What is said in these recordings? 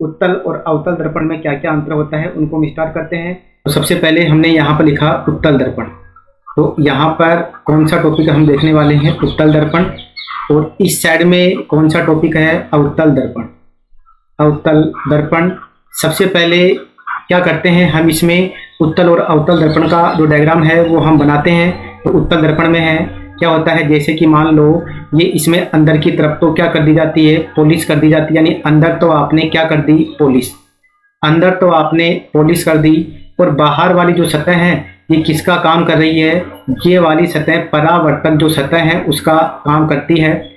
उत्तल और अवतल दर्पण में क्या क्या अंतर होता है उनको हम स्टार्ट करते हैं। तो सबसे पहले हमने यहाँ पर लिखा उत्तल दर्पण। तो यहाँ पर कौन सा टॉपिक हम देखने वाले हैं, उत्तल दर्पण। और इस साइड में कौन सा टॉपिक है, अवतल दर्पण। अवतल दर्पण सबसे पहले क्या करते हैं, हम इसमें उत्तल और अवतल दर्पण का जो डायग्राम है वो हम बनाते हैं। तो उत्तल दर्पण में है क्या होता है, जैसे कि मान लो ये इसमें अंदर की तरफ तो क्या कर दी जाती है, पॉलिश कर दी जाती है। यानी अंदर तो आपने क्या कर दी, पॉलिश। अंदर तो आपने पॉलिश कर दी। और बाहर वाली जो सतह है ये किसका काम कर रही है, ये वाली सतह परावर्तक जो सतह है उसका काम करती है।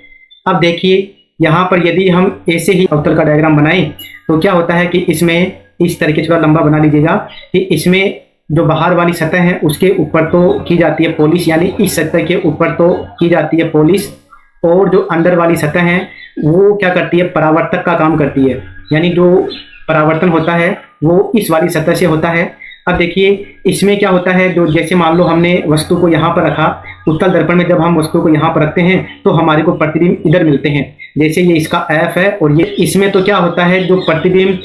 अब देखिए यहाँ पर यदि हम ऐसे ही अवतल का डायग्राम बनाएं तो क्या होता है कि इसमें इस तरीके से थोड़ा लंबा बना लीजिएगा कि इसमें जो बाहर वाली सतह है उसके ऊपर तो की जाती है पॉलिश, यानी इस सतह के ऊपर तो की जाती है पॉलिश। और जो अंदर वाली सतह है वो क्या करती है, परावर्तक का काम करती है। यानी जो परावर्तन होता है वो इस वाली सतह से होता है। अब देखिए इसमें क्या होता है, जो जैसे मान लो हमने वस्तु को यहाँ पर रखा, उत्तल दर्पण में जब हम वस्तु को यहाँ पर रखते हैं तो हमारे को प्रतिबिंब इधर मिलते हैं। जैसे ये इसका एफ है और ये इसमें तो क्या होता है, जो प्रतिबिंब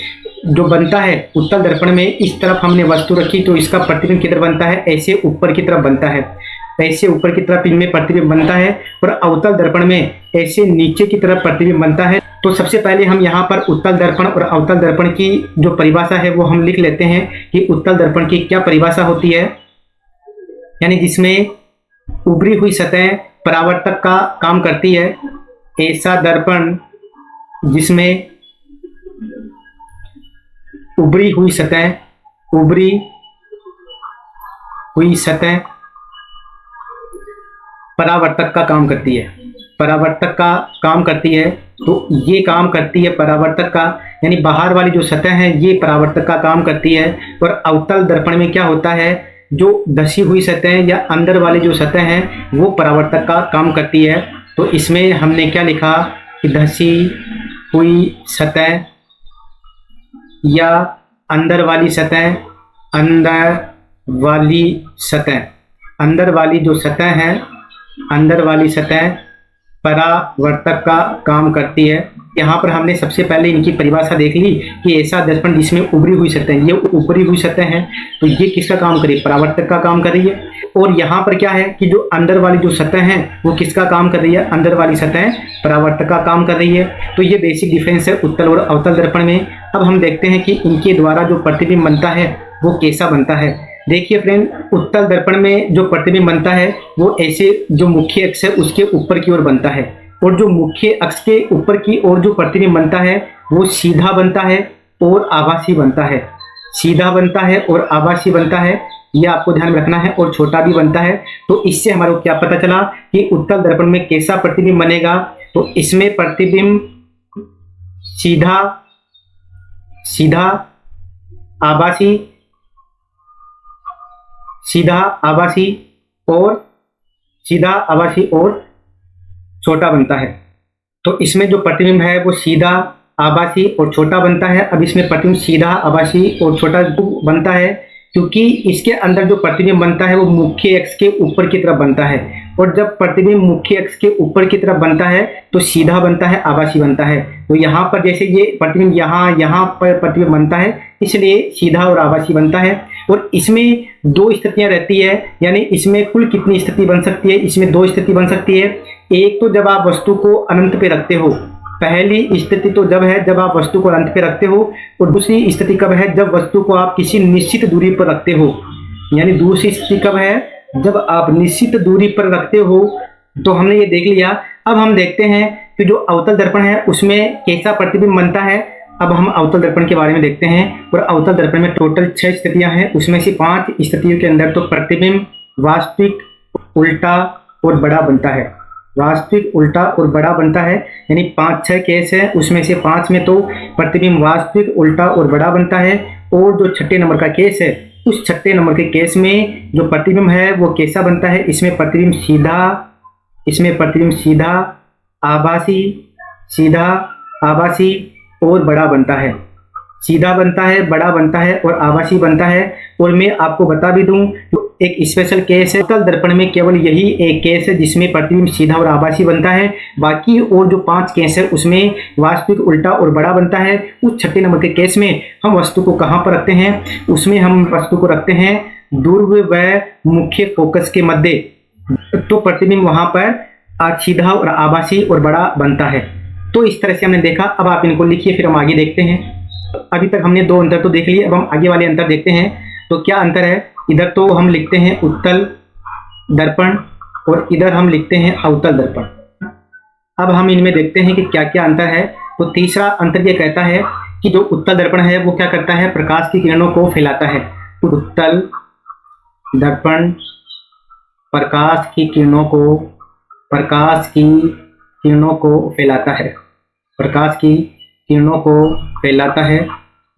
जो बनता है उत्तल दर्पण में, इस तरफ हमने वस्तु रखी तो इसका प्रतिबिंब किधर बनता है, ऐसे ऊपर की तरफ बनता है। ऐसे ऊपर की तरफ इनमें प्रतिबिंब बनता है। और अवतल दर्पण में ऐसे नीचे की तरफ प्रतिबिंब बनता है। तो सबसे पहले हम यहाँ पर उत्तल दर्पण और अवतल दर्पण की जो परिभाषा है वो हम लिख लेते हैं कि उत्तल दर्पण की क्या परिभाषा होती है। यानी जिसमें उभरी हुई सतह परावर्तक का काम करती है, ऐसा दर्पण जिसमें उभरी हुई सतह परावर्तक का काम करती है, परावर्तक का काम करती है। तो ये काम करती है परावर्तक का, यानी बाहर वाली जो सतह है ये परावर्तक का काम करती है। और अवतल दर्पण में क्या होता है, जो धसी हुई सतह या अंदर वाली जो सतह है वो परावर्तक का काम करती है। तो इसमें हमने क्या लिखा कि धसी हुई सतह या अंदर वाली सतह, अंदर वाली जो सतह है, अंदर वाली सतह परावर्तक का काम करती है। यहाँ पर हमने सबसे पहले इनकी परिभाषा देख ली कि ऐसा दर्पण जिसमें उभरी हुई सतह, ये उभरी हुई सतह है तो ये किसका काम कर रही है, परावर्तक का काम कर रही है। और यहाँ पर क्या है कि जो अंदर वाली जो सतह है वो किसका काम कर रही है, अंदर वाली सतह परावर्तक का काम कर रही है। तो ये बेसिक डिफरेंस है उत्तल और अवतल दर्पण में। अब हम देखते हैं कि इनके द्वारा जो प्रतिबिंब बनता है वो कैसा बनता है। देखिए फ्रेंड, उत्तल दर्पण में जो प्रतिबिंब बनता है वो ऐसे जो मुख्य अक्ष है उसके ऊपर की ओर बनता है। और जो मुख्य अक्ष के ऊपर की ओर जो प्रतिबिंब बनता है वो सीधा बनता है और आभासी बनता है। सीधा बनता है और आभासी बनता है, ये आपको ध्यान रखना है। और छोटा भी बनता है। तो इससे हमारे को क्या पता चला कि उत्तल दर्पण में कैसा प्रतिबिंब बनेगा। तो इसमें प्रतिबिंब सीधा आभासी और छोटा बनता है। तो इसमें जो प्रतिबिंब है वो सीधा, आभासी और छोटा बनता है। अब इसमें प्रतिबिंब सीधा, आभासी और छोटा बनता है क्योंकि इसके अंदर जो प्रतिबिंब बनता है वो मुख्य अक्ष के ऊपर की तरफ बनता है। और जब प्रतिबिंब मुख्य अक्ष के ऊपर की तरफ बनता है तो सीधा बनता है, आभासी बनता है। तो यहाँ पर जैसे ये प्रतिबिंब यहाँ पर प्रतिबिंब बनता है इसलिए सीधा और आभासी बनता है। और इसमें दो स्थितियां रहती है, यानी इसमें कुल कितनी स्थिति बन सकती है, इसमें दो स्थिति बन सकती है। एक तो जब आप वस्तु को अनंत पे रखते हो, पहली स्थिति तो जब है जब आप वस्तु को अनंत पे रखते हो। और दूसरी स्थिति कब है, जब वस्तु को आप किसी निश्चित दूरी पर रखते हो। यानी दूसरी स्थिति कब है, जब आप निश्चित दूरी पर रखते हो। तो हमने ये देख लिया। अब हम देखते हैं कि जो अवतल दर्पण है उसमें कैसा प्रतिबिंब बनता है। अब हम अवतल दर्पण के बारे में देखते हैं। और अवतल दर्पण में टोटल 6 स्थितियां हैं, उसमें से 5 स्थितियों के अंदर तो प्रतिबिंब वास्तविक, उल्टा और बड़ा बनता है। वास्तविक, उल्टा और बड़ा बनता है। यानी 5-6 केस है, उसमें से 5 में तो प्रतिबिंब वास्तविक, उल्टा और बड़ा बनता है। और जो छठे नंबर का केस है, उस छठे नंबर के केस में जो प्रतिबिंब है वो कैसा बनता है, इसमें प्रतिबिंब सीधा, आभासी और बड़ा बनता है। सीधा बनता है, बड़ा बनता है और आभासी बनता है। और मैं आपको बता भी दूं, एक स्पेशल केस है उत्तल दर्पण में, केवल यही एक केस है जिसमें प्रतिबिंब सीधा और आभासी बनता है। बाकी और जो 5 केस है उसमें वास्तविक उल्टा और बड़ा बनता है। उस छठे नंबर के केस में हम वस्तु को कहाँ पर रखते हैं? उसमें हम वस्तु को रखते हैं ध्रुव व मुख्य फोकस के मध्य, तो प्रतिबिंब वहां पर सीधा और आभासी और बड़ा बनता है। तो इस तरह से हमने देखा। अब आप इनको लिखिए, फिर हम आगे देखते हैं। अभी तक हमने 2 अंतर तो देख लिए, अब हम आगे वाले अंतर देखते हैं। तो क्या अंतर है? इधर तो हम लिखते हैं उत्तल दर्पण और इधर हम लिखते हैं अवतल दर्पण। अब हम इनमें देखते हैं कि क्या क्या अंतर है। तो तीसरा अंतर ये कहता है कि जो उत्तल दर्पण है वो क्या करता है? प्रकाश की किरणों को फैलाता है। उत्तल दर्पण प्रकाश की किरणों को फैलाता है, प्रकाश की किरणों को फैलाता है।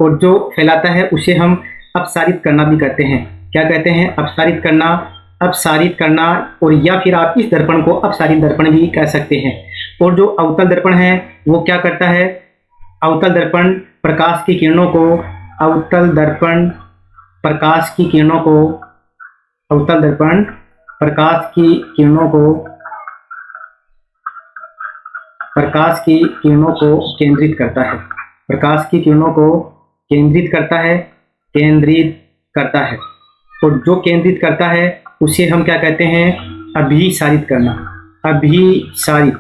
और जो फैलाता है उसे हम अपसारित करना भी कहते हैं। क्या कहते हैं? अपसारित करना, अपसारित करना। और या फिर आप इस दर्पण को अपसारित दर्पण भी कह सकते हैं। और जो अवतल दर्पण है वो क्या करता है? अवतल दर्पण प्रकाश की किरणों को, अवतल दर्पण प्रकाश की किरणों को, अवतल दर्पण प्रकाश की किरणों को, प्रकाश की किरणों को केंद्रित करता है, प्रकाश की किरणों को केंद्रित करता है, केंद्रित करता है। और जो केंद्रित करता है उसे हम क्या कहते हैं? अभिसारित करना, अभिसारित।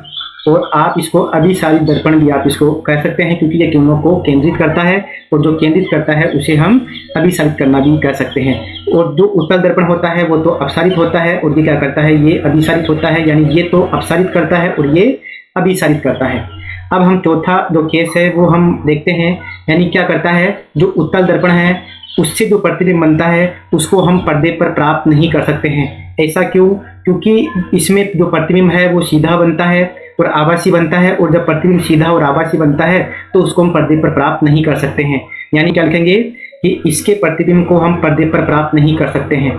और आप इसको अभिसारित दर्पण भी आप इसको कह सकते हैं, क्योंकि ये किरणों को केंद्रित करता है। और जो केंद्रित करता है उसे हम अभिसारित करना भी कह सकते हैं। और जो उत्तल दर्पण होता है वो तो अपसारित होता है, और ये क्या करता है? ये अभिसारित होता है। यानी ये तो अपसारित करता है और ये अभिसारित करता है। अब हम चौथा जो केस है वो हम देखते हैं। यानी क्या करता है? जो उत्तल दर्पण है उससे जो प्रतिबिंब बनता है उसको हम पर्दे पर प्राप्त नहीं कर सकते हैं। ऐसा क्यों? क्योंकि इसमें जो प्रतिबिंब है वो सीधा बनता है और आभासी बनता है। और जब प्रतिबिंब सीधा और आभासी बनता है तो उसको हम पर्दे पर प्राप्त नहीं कर सकते हैं। यानी क्या लिखेंगे कि इसके प्रतिबिंब को हम पर्दे पर प्राप्त नहीं कर सकते हैं।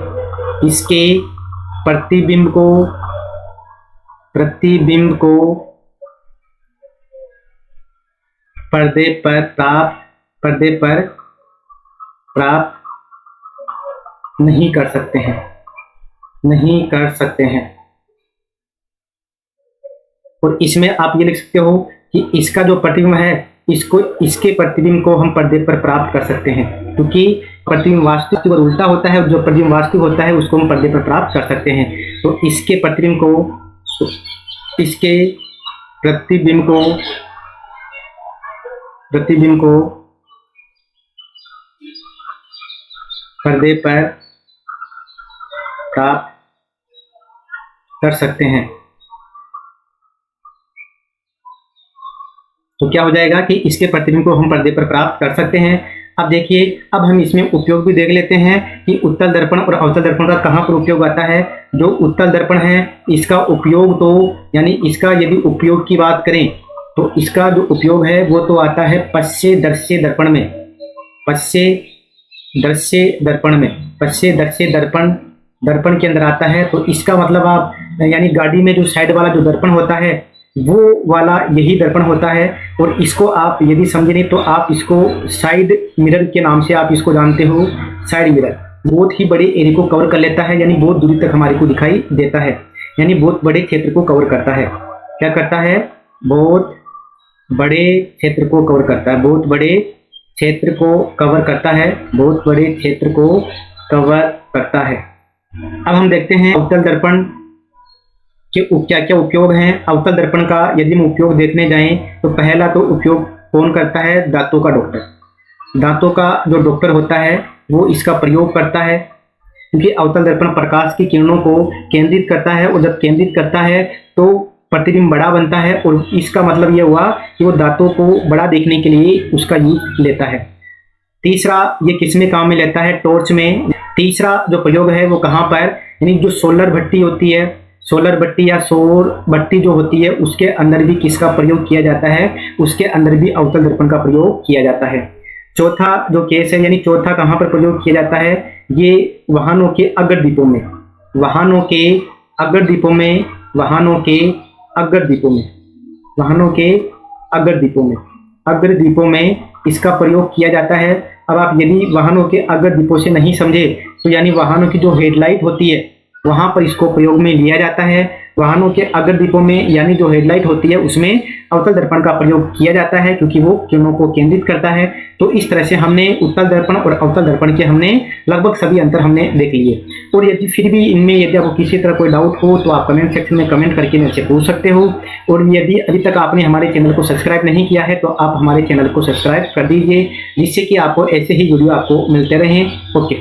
इसके प्रतिबिंब को पर्दे पर प्राप्त नहीं कर सकते हैं, नहीं कर सकते हैं। और इसमें आप ये लिख सकते हो कि इसका जो प्रतिबिंब है इसके प्रतिबिंब को हम पर्दे पर प्राप्त कर सकते हैं, क्योंकि प्रतिबिंब वास्तविक और उल्टा होता है। और जो प्रतिबिंब वास्तविक होता है उसको हम पर्दे पर प्राप्त कर सकते हैं। तो इसके प्रतिबिंब को पर्दे पर प्राप्त कर सकते हैं। तो क्या हो जाएगा कि इसके प्रतिबिंब को हम पर्दे पर प्राप्त कर सकते हैं। अब देखिए, अब हम इसमें उपयोग भी देख लेते हैं कि उत्तल दर्पण और अवतल दर्पण का कहाँ पर उपयोग आता है। जो उत्तल दर्पण है इसका उपयोग तो, यानी इसका यदि उपयोग की बात करें तो इसका जो उपयोग है वो तो आता है पश्य दर्श्य दर्पण में, पश्य दर्श्य दर्पण के अंदर आता है। तो इसका मतलब आप, यानी गाड़ी में जो साइड वाला जो दर्पण होता है वो वाला यही दर्पण होता है। और इसको आप यदि समझे नहीं तो आप इसको साइड मिरर के नाम से आप इसको जानते हो। साइड मिरर बहुत ही बड़े एरिया को कवर कर लेता है, यानी बहुत दूरी तक हमारे को दिखाई देता है, यानी बहुत बड़े क्षेत्र को कवर करता है। क्या करता है? बहुत बड़े क्षेत्र को कवर करता है, बहुत बड़े क्षेत्र को कवर करता है, बहुत बड़े क्षेत्र को कवर करता है। अब हम देखते हैं अवतल दर्पण के क्या क्या उपयोग हैं। अवतल दर्पण का यदि हम उपयोग देखने जाएं तो पहला तो उपयोग कौन करता है? दांतों का डॉक्टर। दांतों का जो डॉक्टर होता है वो इसका प्रयोग करता है, क्योंकि अवतल दर्पण प्रकाश की किरणों को केंद्रित करता है। और जब केंद्रित करता है तो प्रतिबिंब बड़ा बनता है। और इसका मतलब ये हुआ कि वो दांतों को बड़ा देखने के लिए उसका यूज लेता है। तीसरा, ये किस में काम में लेता है? टॉर्च में। तीसरा जो प्रयोग है वो कहाँ पर? यानी जो सोलर भट्टी होती है, सोलर भट्टी या सौर भट्टी जो होती है उसके अंदर भी किसका प्रयोग किया जाता है? उसके अंदर भी अवतल दर्पण का प्रयोग किया जाता है। चौथा जो केस है, यानी चौथा कहाँ पर प्रयोग किया जाता है? ये वाहनों के अग्रदीपों में, वाहनों के अग्रदीपों में, वाहनों के अग्रदीपों में, वाहनों के अग्रदीपों में। अग्रदीपों में इसका प्रयोग किया जाता है। अब आप यदि वाहनों के अग्रदीपों से नहीं समझे तो यानी वाहनों की जो हेडलाइट होती है वहाँ पर इसको प्रयोग में लिया जाता है। वाहनों के अग्रदीपों में यानी जो हेडलाइट होती है उसमें अवतल दर्पण का प्रयोग किया जाता है क्योंकि वो किरणों को केंद्रित करता है। तो इस तरह से हमने उत्तल दर्पण और अवतल दर्पण के हमने लगभग सभी अंतर हमने देख लिए। और यदि फिर भी इनमें यदि आपको किसी तरह कोई डाउट हो तो आप कमेंट सेक्शन में कमेंट करके मेरे से पूछ सकते हो। और यदि अभी तक आपने हमारे चैनल को सब्सक्राइब नहीं किया है तो आप हमारे चैनल को सब्सक्राइब कर दीजिए, जिससे कि आपको ऐसे ही वीडियो आपको मिलते रहें। ओके।